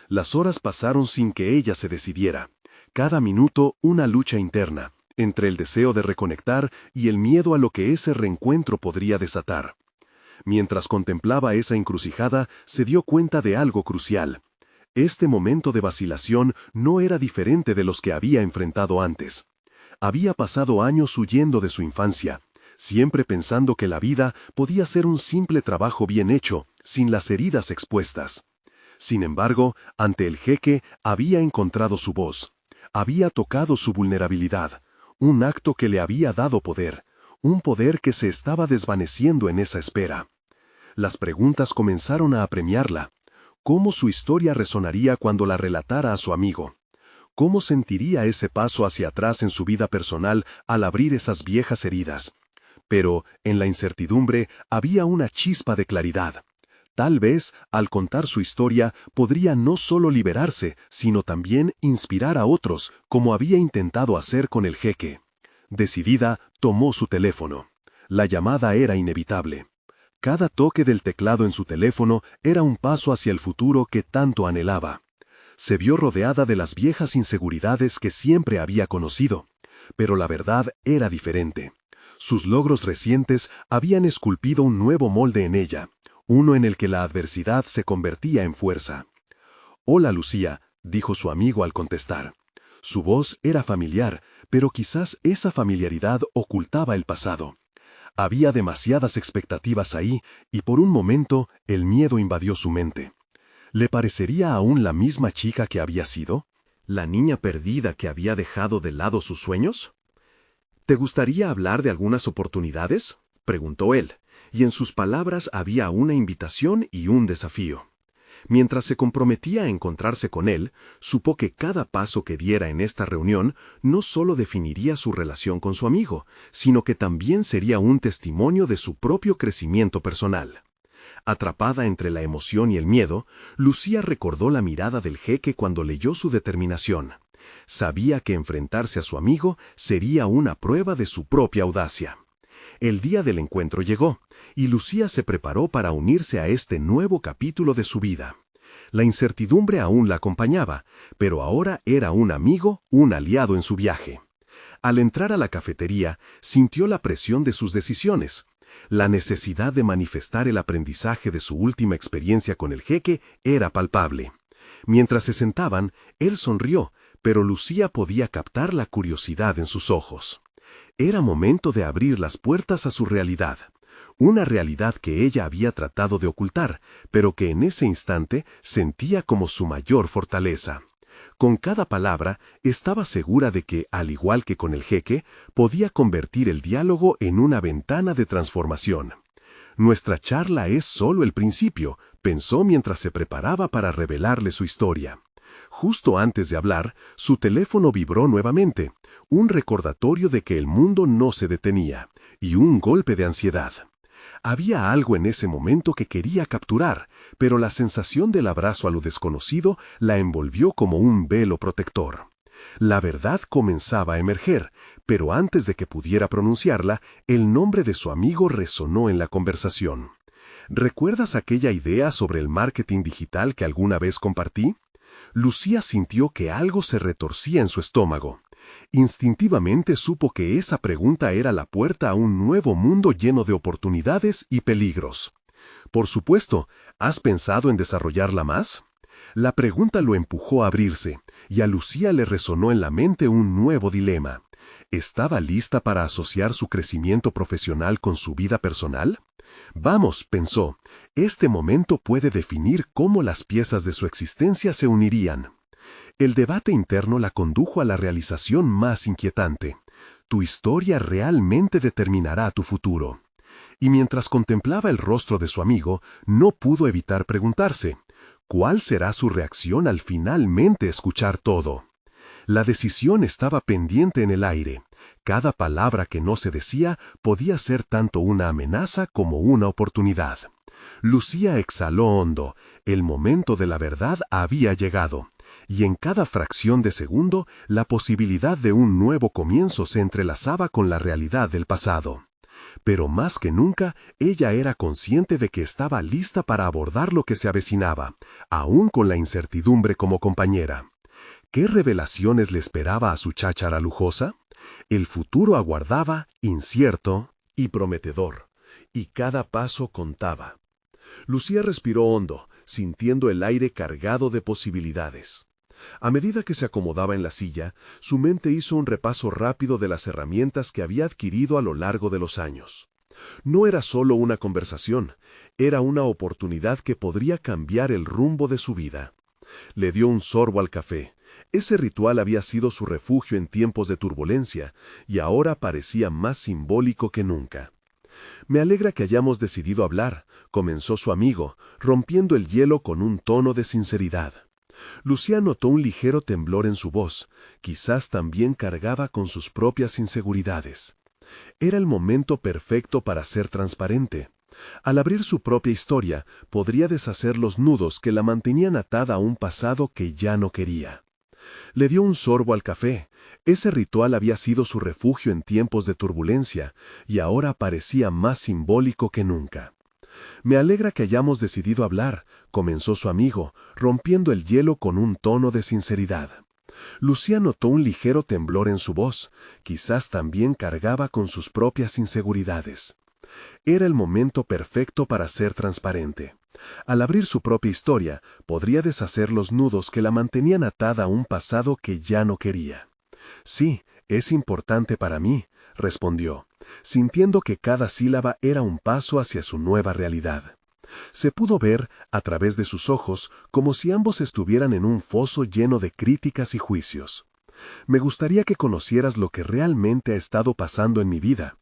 Las horas pasaron sin que ella se decidiera. Cada minuto una lucha interna, entre el deseo de reconectar y el miedo a lo que ese reencuentro podría desatar. Mientras contemplaba esa encrucijada, se dio cuenta de algo crucial. Este momento de vacilación no era diferente de los que había enfrentado antes. Había pasado años huyendo de su infancia, siempre pensando que la vida podía ser un simple trabajo bien hecho, sin las heridas expuestas. Sin embargo, ante el jeque había encontrado su voz. Había tocado su vulnerabilidad, un acto que le había dado poder, un poder que se estaba desvaneciendo en esa espera. Las preguntas comenzaron a apremiarla. ¿Cómo su historia resonaría cuando la relatara a su amigo? ¿Cómo sentiría ese paso hacia atrás en su vida personal al abrir esas viejas heridas? Pero, en la incertidumbre, había una chispa de claridad. Tal vez, al contar su historia, podría no solo liberarse, sino también inspirar a otros, como había intentado hacer con el jeque. Decidida, tomó su teléfono. La llamada era inevitable. Cada toque del teclado en su teléfono era un paso hacia el futuro que tanto anhelaba. Se vio rodeada de las viejas inseguridades que siempre había conocido. Pero la verdad era diferente. Sus logros recientes habían esculpido un nuevo molde en ella, uno en el que la adversidad se convertía en fuerza. «Hola, Lucía», dijo su amigo al contestar. Su voz era familiar, pero quizás esa familiaridad ocultaba el pasado. Había demasiadas expectativas ahí, y por un momento el miedo invadió su mente. ¿Le parecería aún la misma chica que había sido? ¿La niña perdida que había dejado de lado sus sueños? «¿Te gustaría hablar de algunas oportunidades?», preguntó él, y en sus palabras había una invitación y un desafío. Mientras se comprometía a encontrarse con él, supo que cada paso que diera en esta reunión no solo definiría su relación con su amigo, sino que también sería un testimonio de su propio crecimiento personal. Atrapada entre la emoción y el miedo, Lucía recordó la mirada del jeque cuando leyó su determinación. Sabía que enfrentarse a su amigo sería una prueba de su propia audacia. El día del encuentro llegó, y Lucía se preparó para unirse a este nuevo capítulo de su vida. La incertidumbre aún la acompañaba, pero ahora era un amigo, un aliado en su viaje. Al entrar a la cafetería, sintió la presión de sus decisiones. La necesidad de manifestar el aprendizaje de su última experiencia con el jeque era palpable. Mientras se sentaban, él sonrió, pero Lucía podía captar la curiosidad en sus ojos. Era momento de abrir las puertas a su realidad. Una realidad que ella había tratado de ocultar, pero que en ese instante sentía como su mayor fortaleza. Con cada palabra, estaba segura de que, al igual que con el jeque, podía convertir el diálogo en una ventana de transformación. «Nuestra charla es solo el principio», pensó mientras se preparaba para revelarle su historia. Justo antes de hablar, su teléfono vibró nuevamente, un recordatorio de que el mundo no se detenía, y un golpe de ansiedad. Había algo en ese momento que quería capturar, pero la sensación del abrazo a lo desconocido la envolvió como un velo protector. La verdad comenzaba a emerger, pero antes de que pudiera pronunciarla, el nombre de su amigo resonó en la conversación. «¿Recuerdas aquella idea sobre el marketing digital que alguna vez compartí?». Lucía sintió que algo se retorcía en su estómago. Instintivamente supo que esa pregunta era la puerta a un nuevo mundo lleno de oportunidades y peligros. «Por supuesto, ¿has pensado en desarrollarla más?». La pregunta lo empujó a abrirse, y a Lucía le resonó en la mente un nuevo dilema. ¿Estaba lista para asociar su crecimiento profesional con su vida personal? «Vamos», pensó, «este momento puede definir cómo las piezas de su existencia se unirían». El debate interno la condujo a la realización más inquietante. Tu historia realmente determinará tu futuro. Y mientras contemplaba el rostro de su amigo, no pudo evitar preguntarse, ¿cuál será su reacción al finalmente escuchar todo? La decisión estaba pendiente en el aire. Cada palabra que no se decía podía ser tanto una amenaza como una oportunidad. Lucía exhaló hondo. El momento de la verdad había llegado. Y en cada fracción de segundo, la posibilidad de un nuevo comienzo se entrelazaba con la realidad del pasado. Pero más que nunca, ella era consciente de que estaba lista para abordar lo que se avecinaba, aún con la incertidumbre como compañera. ¿Qué revelaciones le esperaba a su cháchara lujosa? El futuro aguardaba, incierto y prometedor, y cada paso contaba. Lucía respiró hondo, sintiendo el aire cargado de posibilidades. A medida que se acomodaba en la silla, su mente hizo un repaso rápido de las herramientas que había adquirido a lo largo de los años. No era solo una conversación, era una oportunidad que podría cambiar el rumbo de su vida. Le dio un sorbo al café. Ese ritual había sido su refugio en tiempos de turbulencia, y ahora parecía más simbólico que nunca. «Me alegra que hayamos decidido hablar», comenzó su amigo, rompiendo el hielo con un tono de sinceridad. Lucía notó un ligero temblor en su voz, quizás también cargaba con sus propias inseguridades. Era el momento perfecto para ser transparente. Al abrir su propia historia, podría deshacer los nudos que la mantenían atada a un pasado que ya no quería. Le dio un sorbo al café. Ese ritual había sido su refugio en tiempos de turbulencia, y ahora parecía más simbólico que nunca. «Me alegra que hayamos decidido hablar», comenzó su amigo, rompiendo el hielo con un tono de sinceridad. Lucía notó un ligero temblor en su voz, quizás también cargaba con sus propias inseguridades. Era el momento perfecto para ser transparente. Al abrir su propia historia, podría deshacer los nudos que la mantenían atada a un pasado que ya no quería. «Sí, es importante para mí», respondió, sintiendo que cada sílaba era un paso hacia su nueva realidad. Se pudo ver, a través de sus ojos, como si ambos estuvieran en un foso lleno de críticas y juicios. «Me gustaría que conocieras lo que realmente ha estado pasando en mi vida».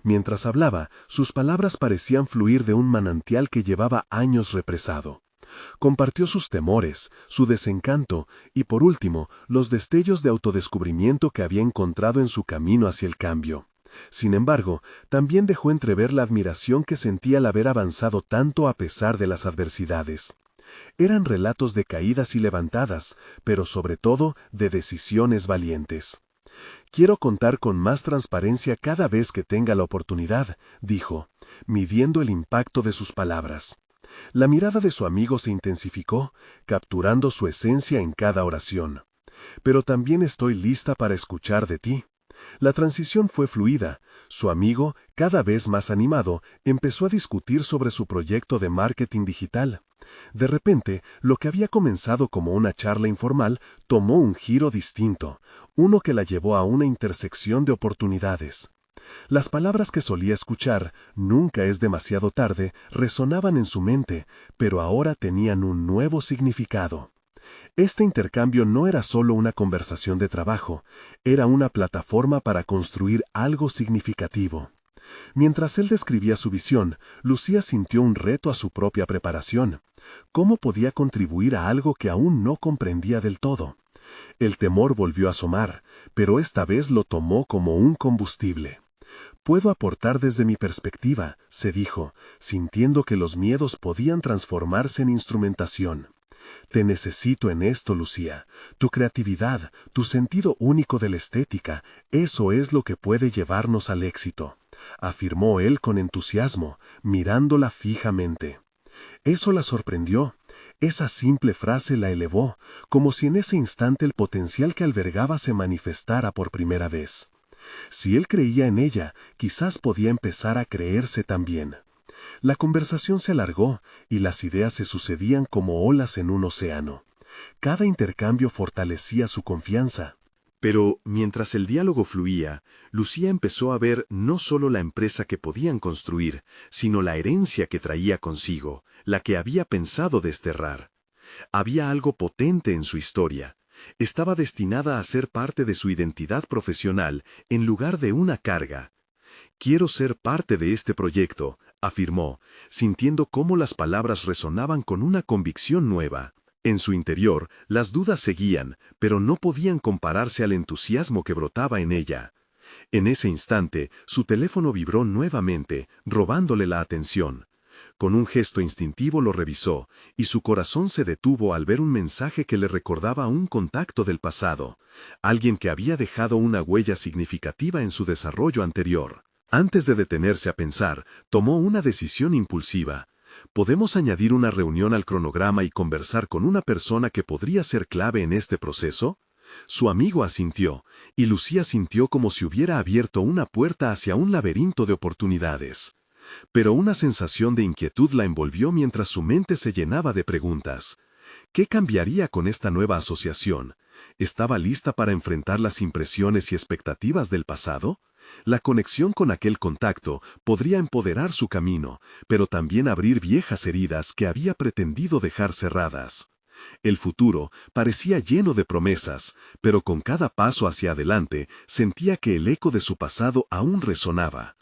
Mientras hablaba, sus palabras parecían fluir de un manantial que llevaba años represado. Compartió sus temores, su desencanto y, por último, los destellos de autodescubrimiento que había encontrado en su camino hacia el cambio. Sin embargo, también dejó entrever la admiración que sentía al haber avanzado tanto a pesar de las adversidades. Eran relatos de caídas y levantadas, pero sobre todo de decisiones valientes. «Quiero contar con más transparencia cada vez que tenga la oportunidad», dijo, midiendo el impacto de sus palabras. La mirada de su amigo se intensificó, capturando su esencia en cada oración. «Pero también estoy lista para escuchar de ti». La transición fue fluida. Su amigo, cada vez más animado, empezó a discutir sobre su proyecto de marketing digital. De repente, lo que había comenzado como una charla informal tomó un giro distinto, uno que la llevó a una intersección de oportunidades. Las palabras que solía escuchar, «nunca es demasiado tarde», resonaban en su mente, pero ahora tenían un nuevo significado. Este intercambio no era solo una conversación de trabajo, era una plataforma para construir algo significativo. Mientras él describía su visión, Lucía sintió un reto a su propia preparación. ¿Cómo podía contribuir a algo que aún no comprendía del todo? El temor volvió a asomar, pero esta vez lo tomó como un combustible. «Puedo aportar desde mi perspectiva», se dijo, sintiendo que los miedos podían transformarse en instrumentación. «Te necesito en esto, Lucía. Tu creatividad, tu sentido único de la estética, eso es lo que puede llevarnos al éxito», afirmó él con entusiasmo, mirándola fijamente. Eso la sorprendió. Esa simple frase la elevó, como si en ese instante el potencial que albergaba se manifestara por primera vez. Si él creía en ella, quizás podía empezar a creerse también. La conversación se alargó y las ideas se sucedían como olas en un océano. Cada intercambio fortalecía su confianza. Pero, mientras el diálogo fluía, Lucía empezó a ver no solo la empresa que podían construir, sino la herencia que traía consigo, la que había pensado desterrar. Había algo potente en su historia. Estaba destinada a ser parte de su identidad profesional en lugar de una carga. «Quiero ser parte de este proyecto», afirmó, sintiendo cómo las palabras resonaban con una convicción nueva. En su interior, las dudas seguían, pero no podían compararse al entusiasmo que brotaba en ella. En ese instante, su teléfono vibró nuevamente, robándole la atención. Con un gesto instintivo lo revisó, y su corazón se detuvo al ver un mensaje que le recordaba a un contacto del pasado, alguien que había dejado una huella significativa en su desarrollo anterior. Antes de detenerse a pensar, tomó una decisión impulsiva. «¿Podemos añadir una reunión al cronograma y conversar con una persona que podría ser clave en este proceso?» Su amigo asintió, y Lucía sintió como si hubiera abierto una puerta hacia un laberinto de oportunidades. Pero una sensación de inquietud la envolvió mientras su mente se llenaba de preguntas. ¿Qué cambiaría con esta nueva asociación? ¿Estaba lista para enfrentar las impresiones y expectativas del pasado? La conexión con aquel contacto podría empoderar su camino, pero también abrir viejas heridas que había pretendido dejar cerradas. El futuro parecía lleno de promesas, pero con cada paso hacia adelante sentía que el eco de su pasado aún resonaba.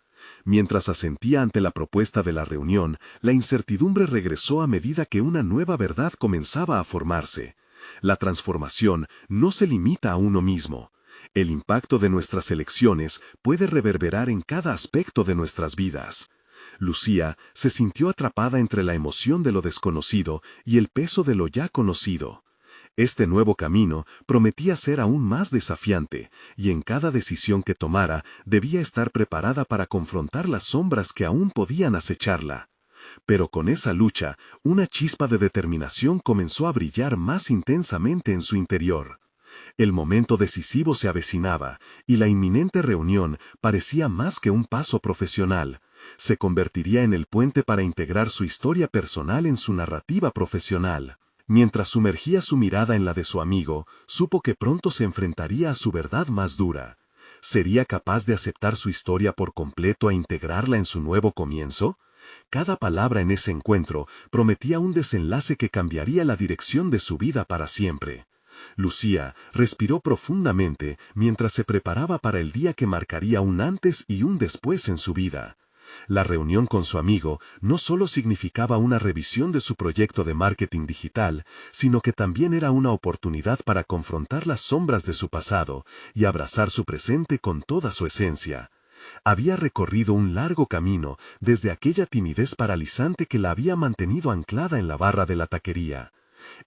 Mientras asentía ante la propuesta de la reunión, la incertidumbre regresó a medida que una nueva verdad comenzaba a formarse. La transformación no se limita a uno mismo. El impacto de nuestras elecciones puede reverberar en cada aspecto de nuestras vidas. Lucía se sintió atrapada entre la emoción de lo desconocido y el peso de lo ya conocido. Este nuevo camino prometía ser aún más desafiante, y en cada decisión que tomara debía estar preparada para confrontar las sombras que aún podían acecharla. Pero con esa lucha, una chispa de determinación comenzó a brillar más intensamente en su interior. El momento decisivo se avecinaba, y la inminente reunión parecía más que un paso profesional. Se convertiría en el puente para integrar su historia personal en su narrativa profesional. Mientras sumergía su mirada en la de su amigo, supo que pronto se enfrentaría a su verdad más dura. ¿Sería capaz de aceptar su historia por completo e integrarla en su nuevo comienzo? Cada palabra en ese encuentro prometía un desenlace que cambiaría la dirección de su vida para siempre. Lucía respiró profundamente mientras se preparaba para el día que marcaría un antes y un después en su vida. La reunión con su amigo no solo significaba una revisión de su proyecto de marketing digital, sino que también era una oportunidad para confrontar las sombras de su pasado y abrazar su presente con toda su esencia. Había recorrido un largo camino desde aquella timidez paralizante que la había mantenido anclada en la barra de la taquería.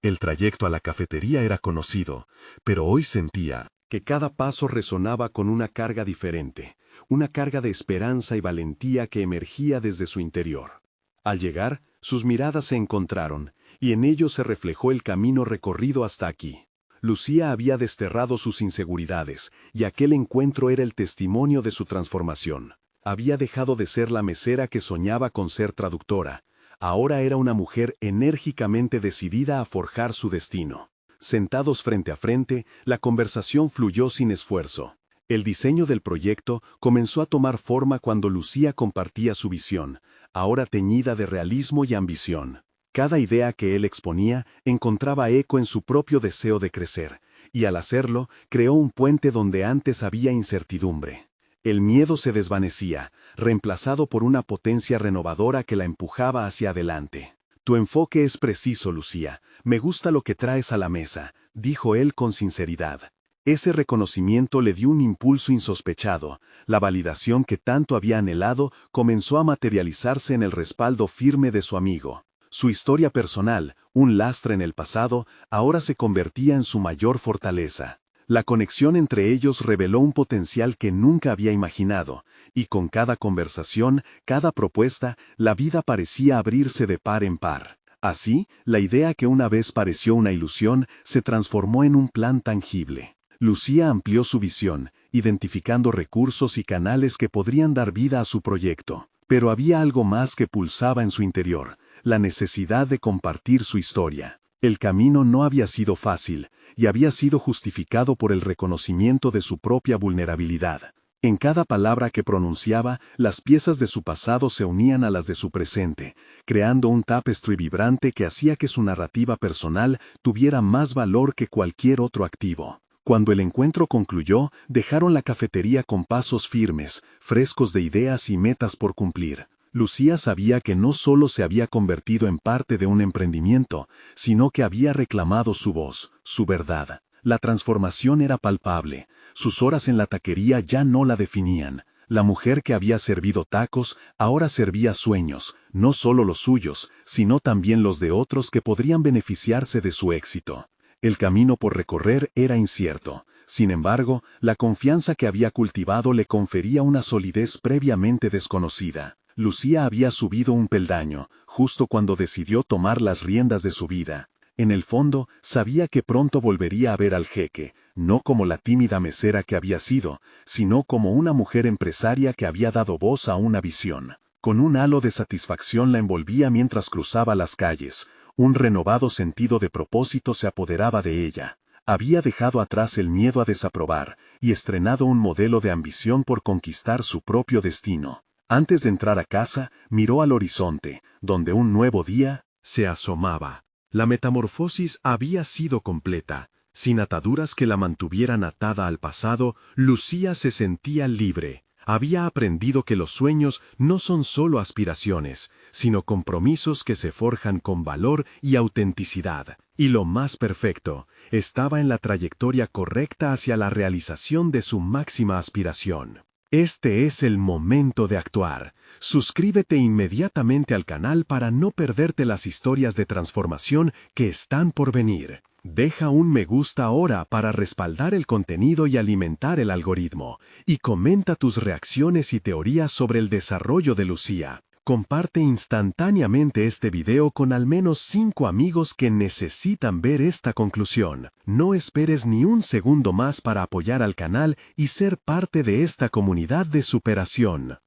El trayecto a la cafetería era conocido, pero hoy sentía que cada paso resonaba con una carga diferente, una carga de esperanza y valentía que emergía desde su interior. Al llegar, sus miradas se encontraron, y en ellos se reflejó el camino recorrido hasta aquí. Lucía había desterrado sus inseguridades, y aquel encuentro era el testimonio de su transformación. Había dejado de ser la mesera que soñaba con ser traductora. Ahora era una mujer enérgicamente decidida a forjar su destino. Sentados frente a frente, la conversación fluyó sin esfuerzo. El diseño del proyecto comenzó a tomar forma cuando Lucía compartía su visión, ahora teñida de realismo y ambición. Cada idea que él exponía encontraba eco en su propio deseo de crecer, y al hacerlo, creó un puente donde antes había incertidumbre. El miedo se desvanecía, reemplazado por una potencia renovadora que la empujaba hacia adelante. Tu enfoque es preciso, Lucía. Me gusta lo que traes a la mesa, dijo él con sinceridad. Ese reconocimiento le dio un impulso insospechado. La validación que tanto había anhelado comenzó a materializarse en el respaldo firme de su amigo. Su historia personal, un lastre en el pasado, ahora se convertía en su mayor fortaleza. La conexión entre ellos reveló un potencial que nunca había imaginado, y con cada conversación, cada propuesta, la vida parecía abrirse de par en par. Así, la idea que una vez pareció una ilusión se transformó en un plan tangible. Lucía amplió su visión, identificando recursos y canales que podrían dar vida a su proyecto. Pero había algo más que pulsaba en su interior, la necesidad de compartir su historia. El camino no había sido fácil, y había sido justificado por el reconocimiento de su propia vulnerabilidad. En cada palabra que pronunciaba, las piezas de su pasado se unían a las de su presente, creando un tapestry vibrante que hacía que su narrativa personal tuviera más valor que cualquier otro activo. Cuando el encuentro concluyó, dejaron la cafetería con pasos firmes, frescos de ideas y metas por cumplir. Lucía sabía que no solo se había convertido en parte de un emprendimiento, sino que había reclamado su voz, su verdad. La transformación era palpable. Sus horas en la taquería ya no la definían. La mujer que había servido tacos ahora servía sueños, no solo los suyos, sino también los de otros que podrían beneficiarse de su éxito. El camino por recorrer era incierto. Sin embargo, la confianza que había cultivado le confería una solidez previamente desconocida. Lucía había subido un peldaño, justo cuando decidió tomar las riendas de su vida. En el fondo, sabía que pronto volvería a ver al jeque, no como la tímida mesera que había sido, sino como una mujer empresaria que había dado voz a una visión. Con un halo de satisfacción la envolvía mientras cruzaba las calles. Un renovado sentido de propósito se apoderaba de ella. Había dejado atrás el miedo a desaprobar y estrenado un modelo de ambición por conquistar su propio destino. Antes de entrar a casa, miró al horizonte, donde un nuevo día se asomaba. La metamorfosis había sido completa. Sin ataduras que la mantuvieran atada al pasado, Lucía se sentía libre. Había aprendido que los sueños no son solo aspiraciones, sino compromisos que se forjan con valor y autenticidad. Y lo más perfecto, estaba en la trayectoria correcta hacia la realización de su máxima aspiración. Este es el momento de actuar. Suscríbete inmediatamente al canal para no perderte las historias de transformación que están por venir. Deja un me gusta ahora para respaldar el contenido y alimentar el algoritmo. Y comenta tus reacciones y teorías sobre el desarrollo de Lucía. Comparte instantáneamente este video con al menos 5 amigos que necesitan ver esta conclusión. No esperes ni un segundo más para apoyar al canal y ser parte de esta comunidad de superación.